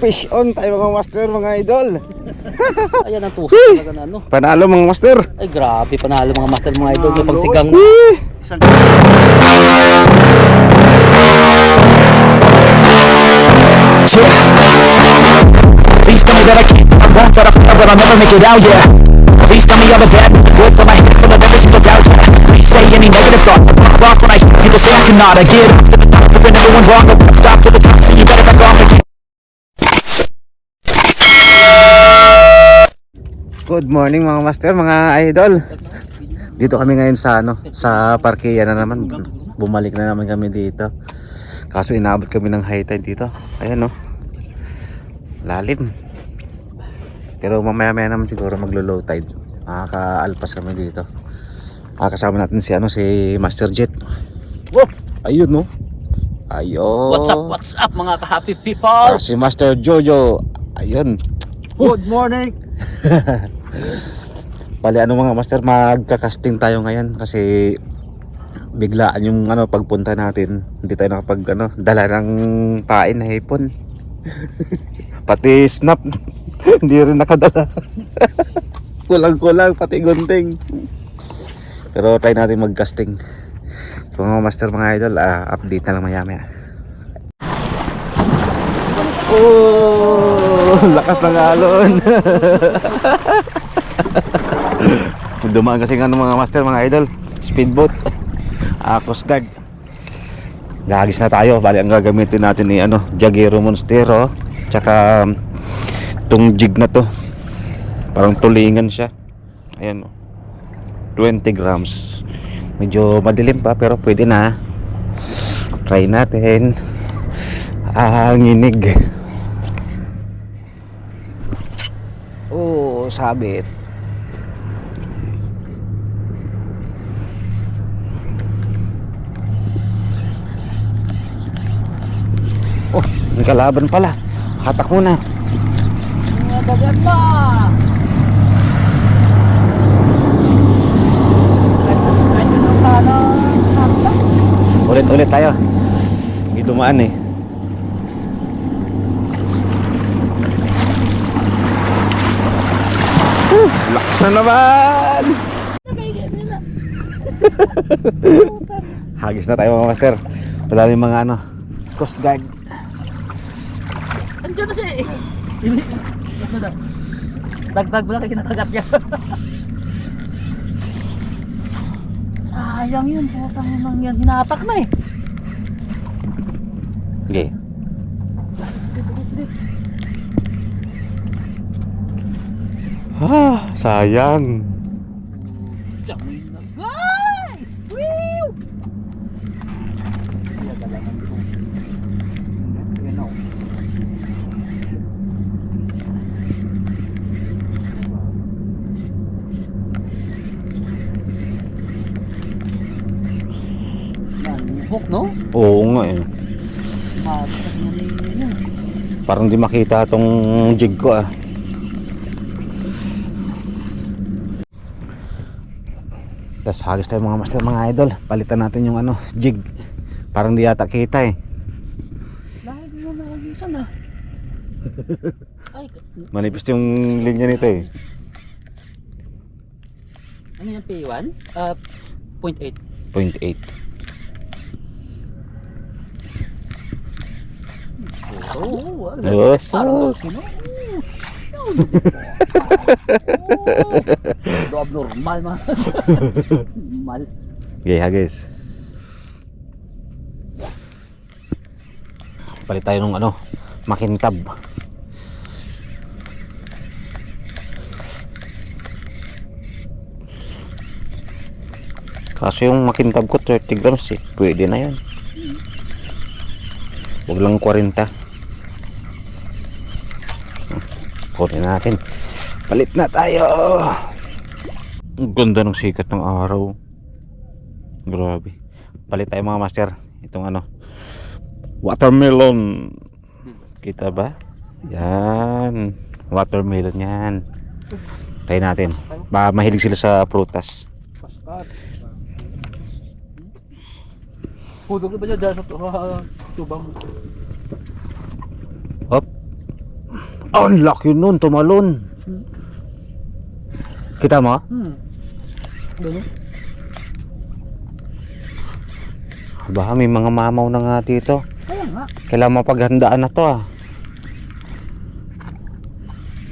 Fish on tayo mga master, mga idol. Ayan ang tusok talaga na ano. Panalo mga master. Ay grabe, panalo mga master, mga idol. May pangsigang. Please tell me that I can't, I won't, that I fail, that I'll never make it out, yeah. Please tell me all the bad, good for my head, full of every single doubt, yeah. Please say any negative thoughts, I pop off when I hear people say I cannot. I get up to the top, proving everyone wrong, I won't stop to the top, so you better back off again. Good morning mga master, mga idol. Dito kami ngayon sa sa parkeya na naman. Bumalik na naman kami dito. Kaso inaabot kami ng high tide dito. Ayan lalim. Pero mamaya naman siguro maglo-low tide. Makaka-alpas kami dito. Kasama natin si Master Jet. Whoa! Ayun Ayun. What's up mga ka-happy people? Si Master Jojo. Ayun. Good morning. Bali mga master, magka-casting tayo ngayon kasi biglaan yung pagpunta natin. Hindi tayo nakapag dala ng pain na hipon. Pati snap hindi rin nakadala. Kulang pati gunting. Pero try natin mag-casting. So mga master, mga idol, update na lang maya. Lakas ng alon. Dumaan kasi mga master, mga idol, speedboat, Coast Guard. Gagis na tayo. Bali ang gagamitin natin ni Jagero Monstero, tsaka tong jig na to, parang tulingan siya. Ayan 20 grams. Medyo madilim pa pero pwede na. Try natin. Nginig. Sabit. May kalaban pala. Hatak muna. Dagat pa. Ulit tayo. Hindi dumaan Lakas na naman. Hagis na tayo mga master. Wala yung mga Coast Guard. Andiyan na siya eh. Dagdag mo lang kayo kinakagat niya. Sayang yun, putang nang yan. Hinatak na eh. Okay. Sayang. Jamoy na guys! Woo! Nanibok no? Oo nga Yan. Parang di makita tong jig ko Tapos hagis tayo mga master, mga idol. Palitan natin yung jig. Parang di yata kita Lahig mo nahagisan Ay, manipis yung linya nito ano yung P1? 0.8. 0.8. Yes. Abnormal man. Mal. Okay, hagis. Palit tayo ng makintab. Kaso yung makintab ko 30 grams pwede na yan. Huwag lang 40. Kunin natin. Palit na tayo. Ang ganda ng sikat ng araw. Grabe. Palit tayo mga master. Itong watermelon. Kita ba? Yan. Watermelon yan. Try natin. Mahilig sila sa prutas. Pudog na ba niya dyan sa tubang? Hop. Oh, ang laki nun, tumalon. Kita mo? Doon. Baka may mga mamaw na nga dito. Kaya nga. Kailangan mapaghandaan na to ah.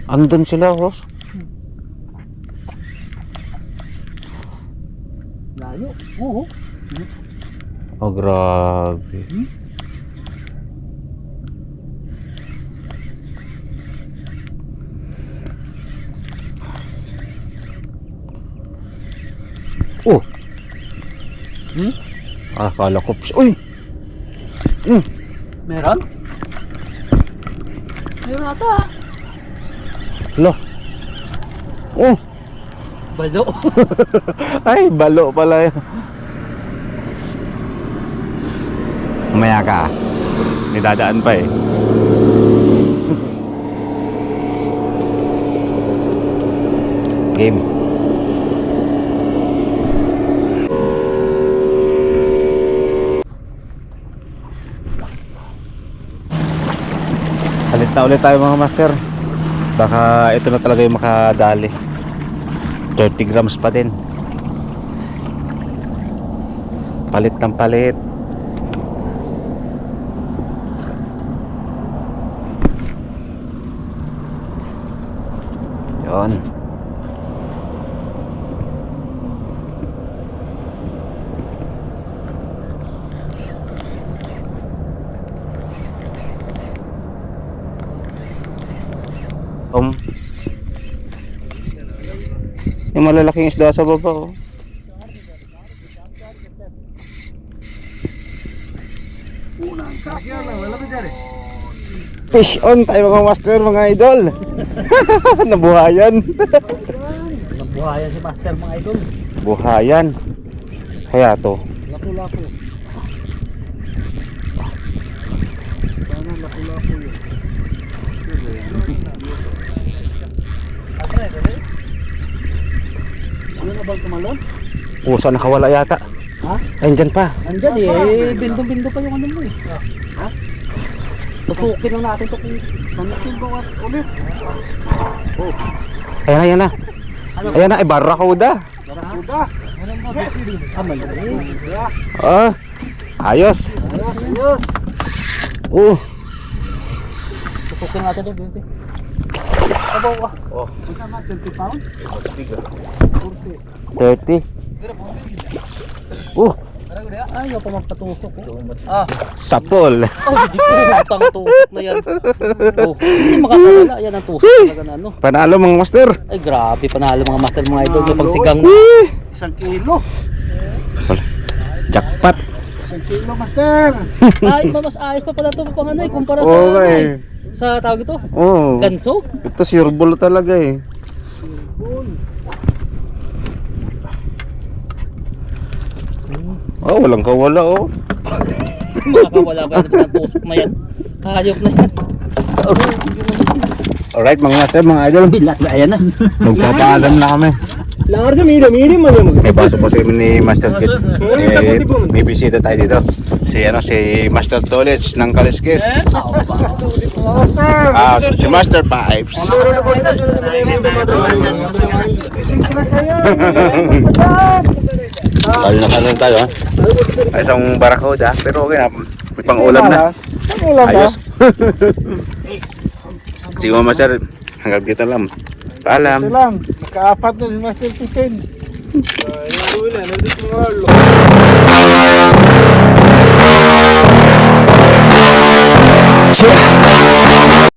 Andun sila, Ross. Layo. Oo. Oh, grabe. Oh. Akala ko. Uy! Meron? Meron ata. Lo. Oh. Balo. Ay, balo pala yun. Mamaya ka. May dadaan pa eh. Game. Palit na ulit tayo mga master. Baka ito na talaga yung makadali. 30 grams pa din. Palit ng palit. Yun. Yung malalaking isda sa baba oh. Fish on tayo mga master, mga idol. Nabuhayan. Nabuhayan si Master mga idol. Buhayan. Kaya to. Lapu-lapu. Sana lapu-lapu yun. Ano na bang tumalon? Pusa nakawala yata. Ha? Ayun dyan pa. Andyan eh, bindo-bindo pa yung ano mo eh. Ha? Tutukin lang natin ito kung sanatin ko at ulit. Oh. Ayan na, ayan na. Ano? Ayan na, ay barracuda. Barakuda. Yes. Ah, mali. Ah, ayos. Ayos. Tutukin natin ito, bebe. Aba, wah. Oh. Magkama, 20 pounds? 30. Ayaw pa magpatusok ko. Ah. Sapol. Oh, hindi ko utang tusok na yan. Oh, hindi makakawala. Yan ang tusok talaga na ano. Panalo mga master. Ay, grabe. Panalo mga master, mga idol. May pagsigang. 1 kilo. Jackpot. 1 kilo, master. Ay, mas ayos pa pala ito pang ano eh. Kumpara sa ano Okay. eh. Sa tawag ito. Oh. Ganso. Ito sirbol talaga eh. Oh, walang kawala oh. Makakawala ba yan ng tusok na yan? Hayop na yan. Alright mga master, mga idol. Bilat na yan na. Magpapaalam na kami. Large, medium mo. May baso po sa ni Master Kit. May bisita tayo dito. Si Master Tolets ng Kaliskis. Si Master Pipes. Kali na kanan tayo ha. Ay isang barracuda pero okay na. May pang-ulam na. Ayos. Sige mga master, hanggang dito lang. Paalam. Ito lang, nakaapat na si Master Pitin.